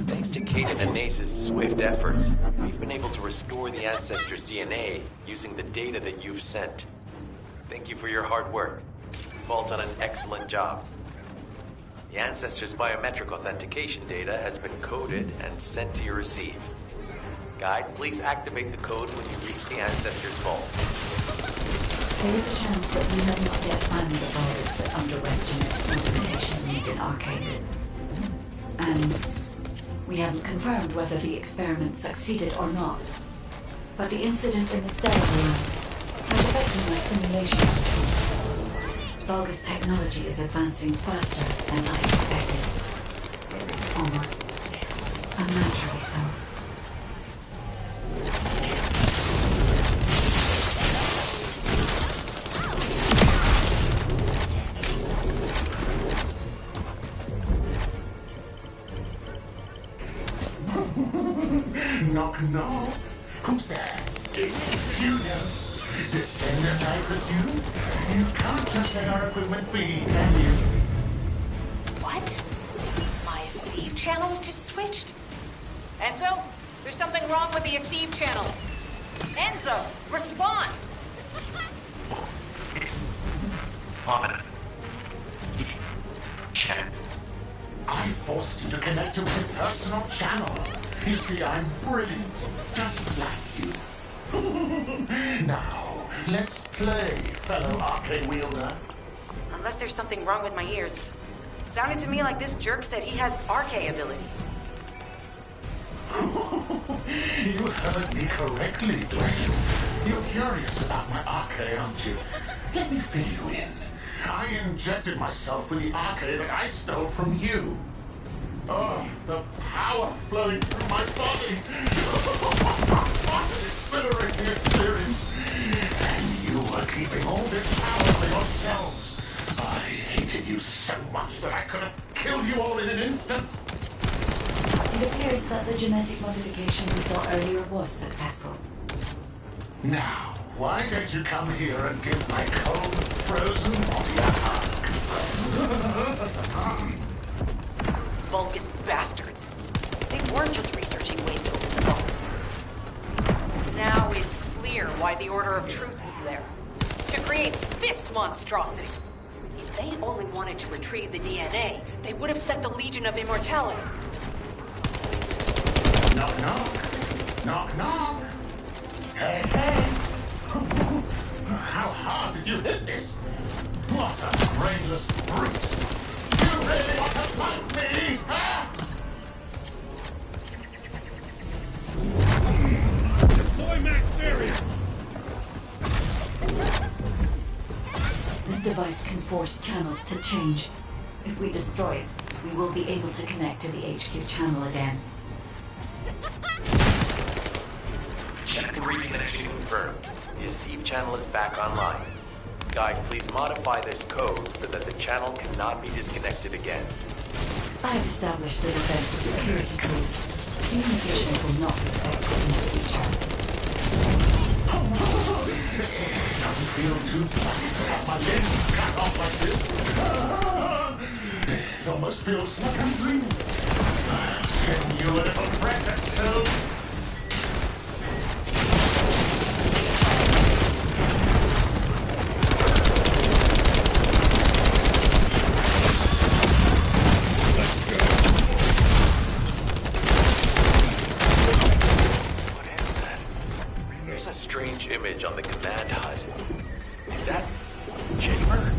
Thanks to Kaden and Nace's swift efforts, we've been able to restore the Ancestors' DNA using the data that you've sent. Thank you for your hard work. You've all done an excellent job. The Ancestors' biometric authentication data has been coded and sent to your receive. Guide, please activate the code when you reach the Ancestors' vault. There is a chance that we have not yet found the virus that underwent genetic modification using Arcade. And we haven't confirmed whether the experiment succeeded or not. But the incident in the stellar world has affected my simulation. Vulgus technology is advancing faster than I expected. Almost Unnaturally so. Knock, knock. Who's there? It's you, Descendant, I presume? You can't just let our equipment be, can you? What? My Aceve channel was just switched? Enzo, there's something wrong with the Aceve channel. Enzo, respond! It's on. Chat. I forced you to connect to my personal channel. You see, I'm brilliant, just like you. Now, let's play, fellow arcade wielder. Unless there's something wrong with my ears. Sounded to me like this jerk said he has arcade abilities. You heard me correctly, friend. You're curious about my arcade, aren't you? Let me fill you in. I injected myself with the arcade that I stole from you. Oh, the power flowing through my body. What an exhilarating experience. And you were keeping all this power for yourselves. I hated you so much that I could have killed you all in an instant. It appears that the genetic modification we saw earlier was successful. Now, why don't you come here and give my cold, frozen body a hug? Those Vulgus bastards. They weren't just researching ways to open the vault. Now it's clear why the Order of Truth was there. To create this monstrosity. If they only wanted to retrieve the DNA, they would have sent the Legion of Immortality. Knock, knock. Knock, knock. Hey, hey. How hard did you hit this? What a brainless brute. You really want to fight me, huh? Deploy Max Barrier! This device can force channels to change. If we destroy it, we will be able to connect to the HQ channel again. Check and reconnection confirmed. The Aceve channel is back online. Guy, please modify this code so that the channel cannot be disconnected again. I have established the defensive security code. Communication will not be affected in the future. It doesn't feel too bloody to have my leg cut off like this. It almost feels like I'm dreaming. I'll send you a little present soon. Strange image on the command HUD. Is that Jamer?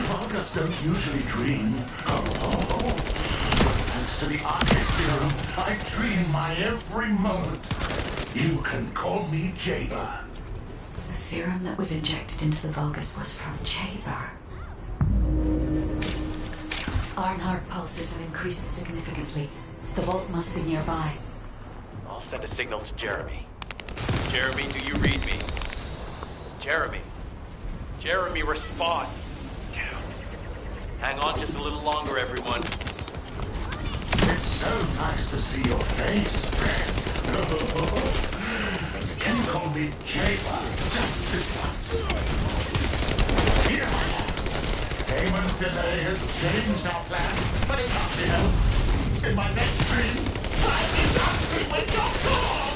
Vulgus don't usually dream. Oh. Thanks to the arcade serum, I dream my every moment. You can call me Jaber. The serum that was injected into the Vulgus was from Jaber. Arnhart pulses have increased significantly. The vault must be nearby. I'll send a signal to Jeremy. Jeremy, do you read me? Jeremy. Jeremy, respond. Damn. Hang on just a little longer, everyone. It's so nice to see your face, friend. Can you call me Jaber? Just this once. Here I am. Haman's delay has changed our plans, but it can't be helped. In my next dream, I'll be dancing with your God!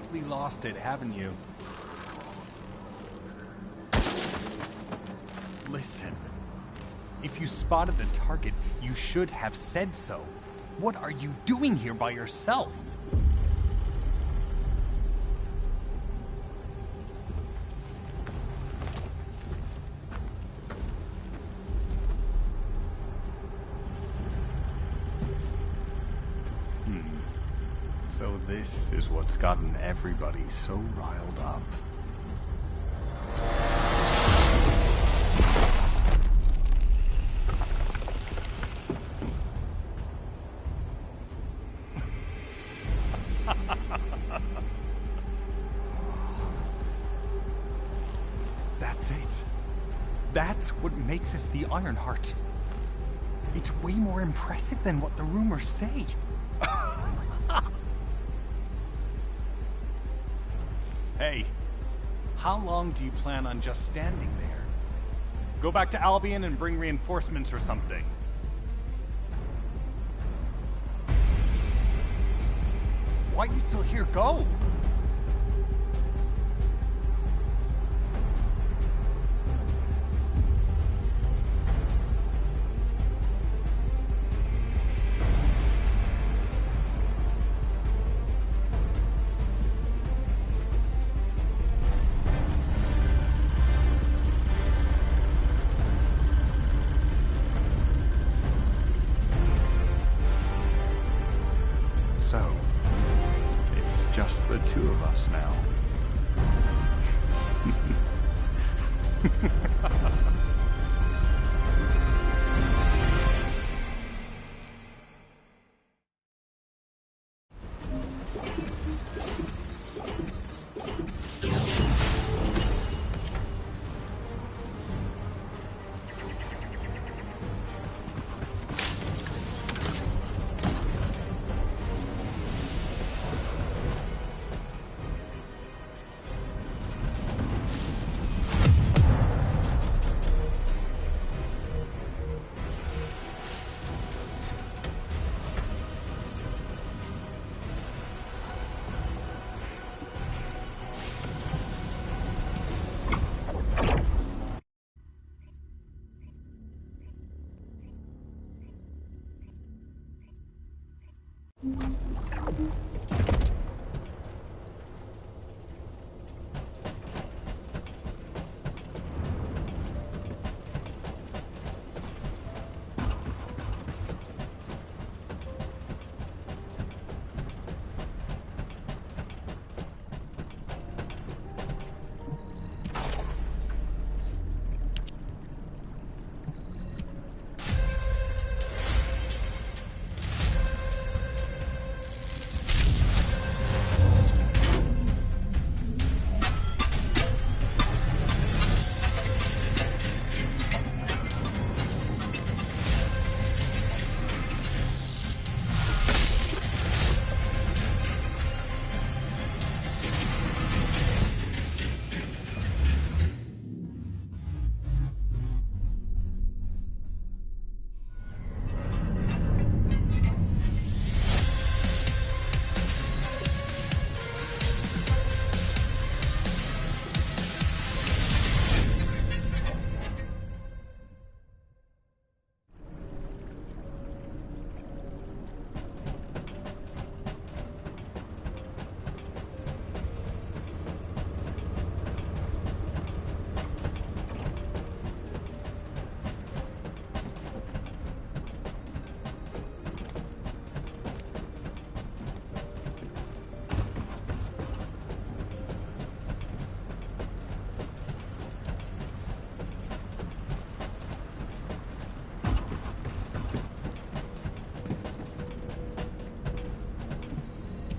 completely lost it, haven't you? Listen. If you spotted the target, you should have said so. What are you doing here by yourself? So this is what's gotten everybody so riled up. That's it. That's what makes us the Ironheart. It's way more impressive than what the rumors say. Hey, how long do you plan on just standing there? Go back to Albion and bring reinforcements or something. Why are you still here? Go! So, it's just the two of us now.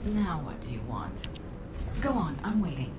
Now what do you want? Go on, I'm waiting.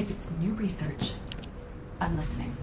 If it's new research, I'm listening.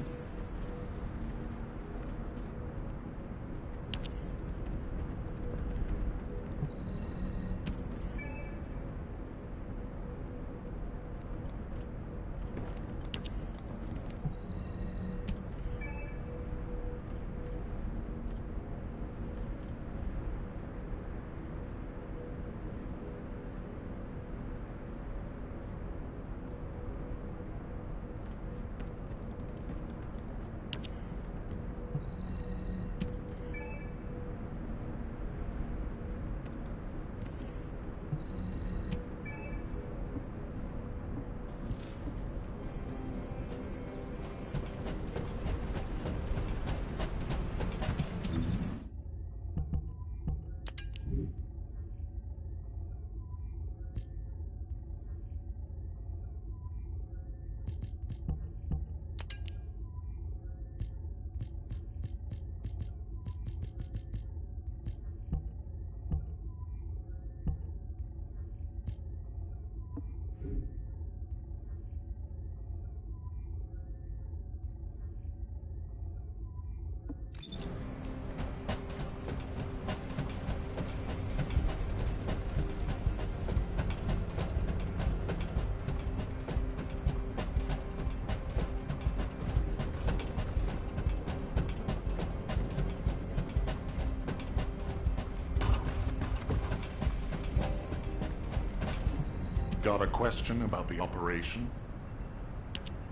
Got a question about the operation?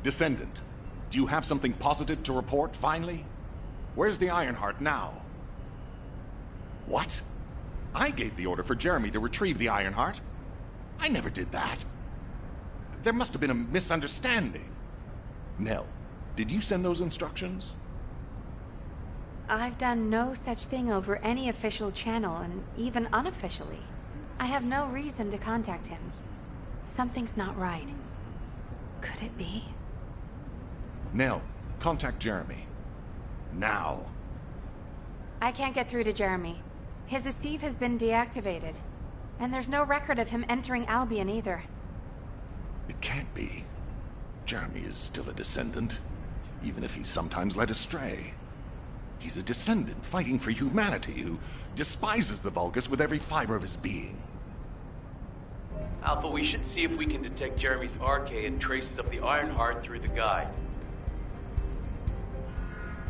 Descendant, do you have something positive to report, finally? Where's the Ironheart now? What? I gave the order for Jeremy to retrieve the Ironheart. I never did that. There must have been a misunderstanding. Nell, did you send those instructions? I've done no such thing over any official channel, and even unofficially. I have no reason to contact him. Something's not right. Could it be? Nell, contact Jeremy. Now. I can't get through to Jeremy. His Asif has been deactivated. And there's no record of him entering Albion either. It can't be. Jeremy is still a Descendant, even if he's sometimes led astray. He's a Descendant fighting for humanity who despises the Vulgus with every fiber of his being. Alpha, we should see if we can detect Jeremy's RK and traces of the Ironheart through the guide.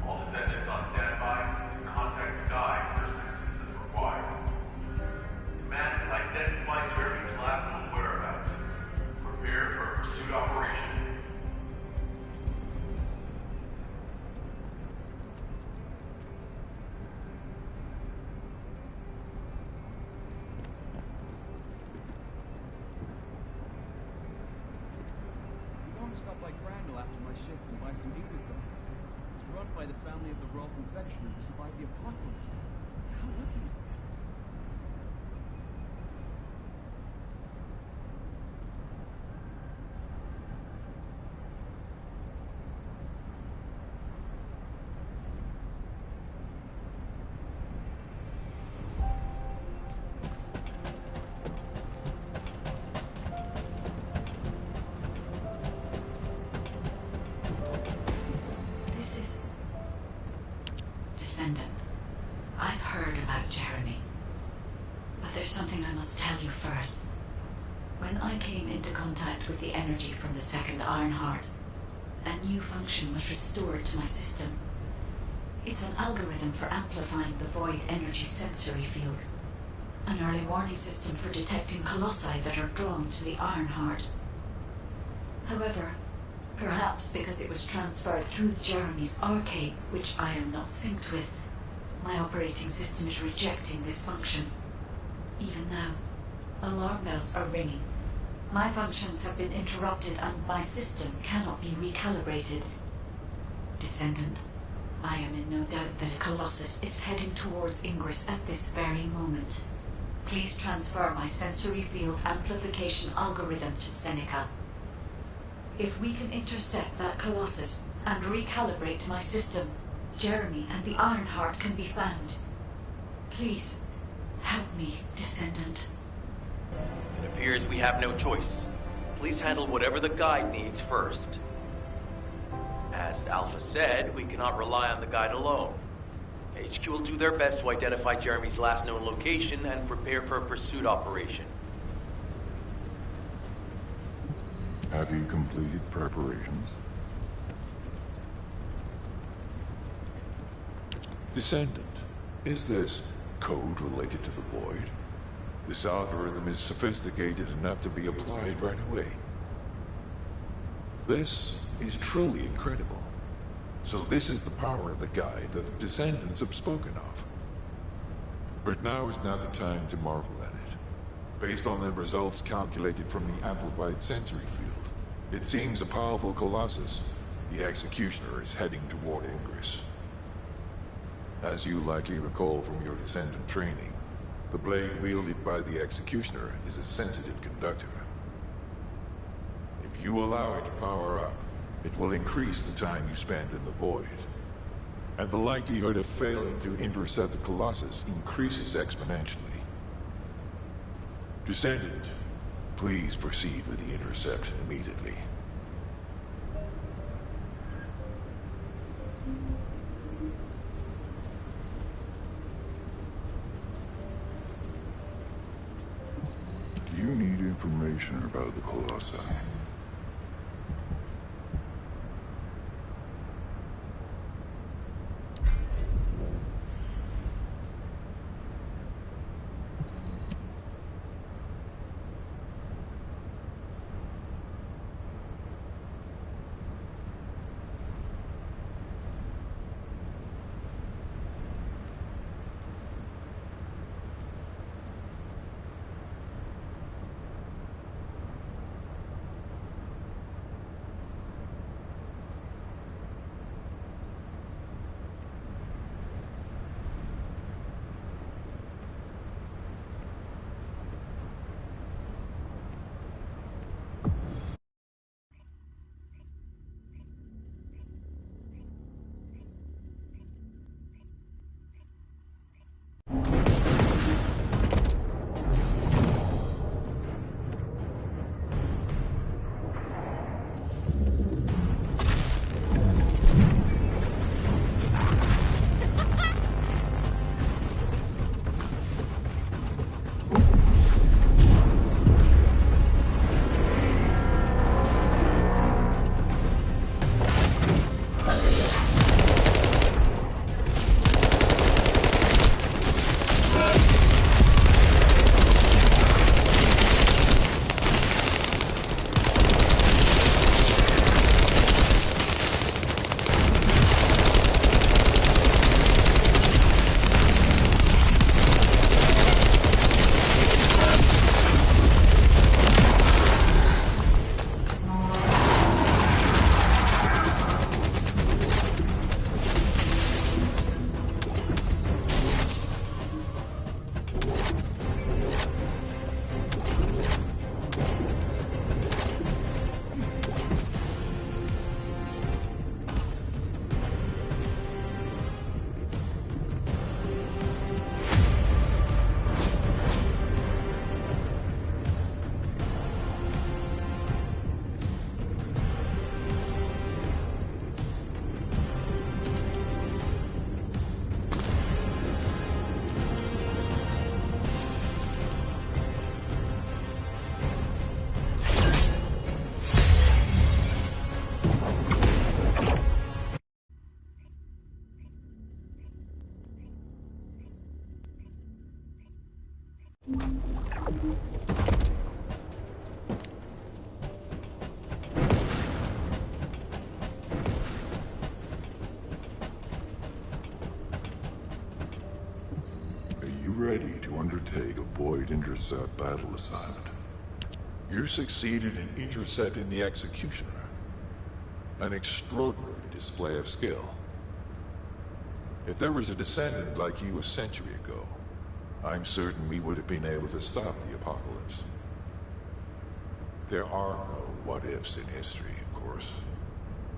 All Descendants on standby. Please contact the guide for assistance as required. Command has identified Jeremy's last known whereabouts. Prepare for a pursuit operation. Stop by Crandall after my shift and buy some Igor cookies. It's run by the family of the Royal Confectioner who survived the apocalypse. How lucky is that? Descendant, I've heard about Jeremy. But there's something I must tell you first. When I came into contact with the energy from the second Ironheart, a new function was restored to my system. It's an algorithm for amplifying the void energy sensory field. An early warning system for detecting colossi that are drawn to the Ironheart. However, perhaps because it was transferred through Jeremy's arcade, which I am not synced with, my operating system is rejecting this function. Even now, alarm bells are ringing. My functions have been interrupted and my system cannot be recalibrated. Descendant, I am in no doubt that a Colossus is heading towards Ingress at this very moment. Please transfer my sensory field amplification algorithm to Seneca. If we can intercept that Colossus and recalibrate my system, Jeremy and the Ironheart can be found. Please, help me, Descendant. It appears we have no choice. please handle whatever the guide needs first. As Alpha said, we cannot rely on the guide alone. HQ will do their best to identify Jeremy's last known location and prepare for a pursuit operation. Have you completed preparations? Descendant, is this code related to the Void? This algorithm is sophisticated enough to be applied right away. This is truly incredible. So this is the power of the guide that the Descendants have spoken of. But now is not the time to marvel at it. Based on the results calculated from the amplified sensory field, it seems a powerful Colossus, the Executioner, is heading toward Ingress. As you likely recall from your Descendant training, the blade wielded by the Executioner is a sensitive conductor. If you allow it to power up, it will increase the time you spend in the Void. And the likelihood of failing to intercept the Colossus increases exponentially. Descendant, please proceed with the intercept immediately. Do you need information about the Colossi? Ready to undertake a Void Intercept battle assignment. You succeeded in intercepting the Executioner. An extraordinary display of skill. If there was a Descendant like you a century ago, I'm certain we would have been able to stop the apocalypse. There are no what-ifs in history, of course.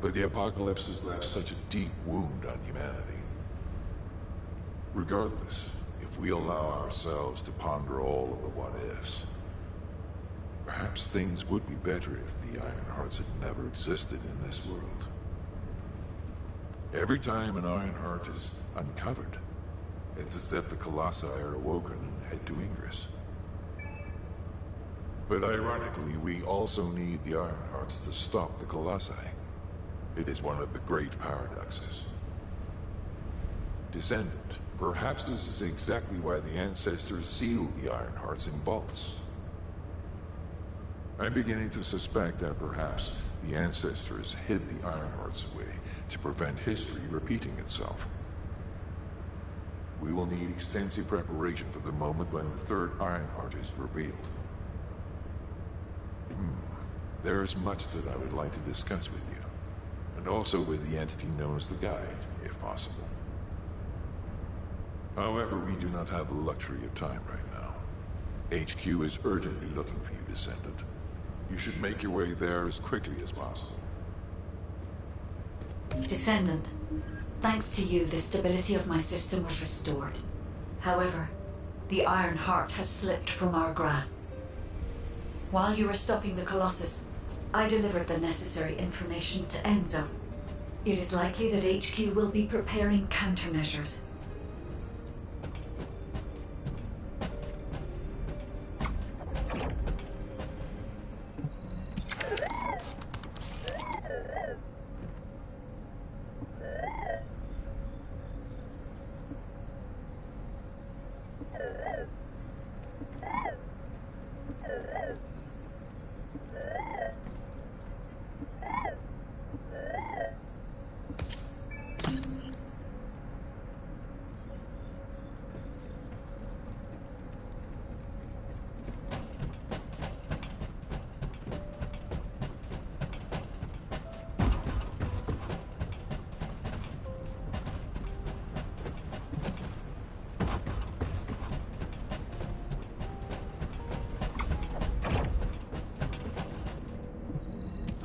But the apocalypse has left such a deep wound on humanity. Regardless, if we allow ourselves to ponder all of the what-ifs, Perhaps things would be better if the Ironhearts had never existed in this world. Every time an Ironheart is uncovered, it's as if the Colossi are awoken and head to Ingress. But ironically, we also need the Ironhearts to stop the Colossi. It is one of the great paradoxes. Descendant, perhaps this is exactly why the ancestors sealed the Ironhearts in vaults. I'm beginning to suspect that perhaps the ancestors hid the Ironhearts away to prevent history repeating itself. We will need extensive preparation for the moment when the third Ironheart is revealed. There is much that I would like to discuss with you, and also with the entity known as the Guide, if possible. However, we do not have the luxury of time right now. HQ is urgently looking for you, Descendant. You should make your way there as quickly as possible. Descendant, thanks to you, the stability of my system was restored. However, the Iron Heart has slipped from our grasp. While you were stopping the Colossus, I delivered the necessary information to Enzo. It is likely that HQ will be preparing countermeasures.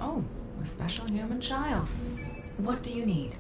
Oh, a special human child. What do you need?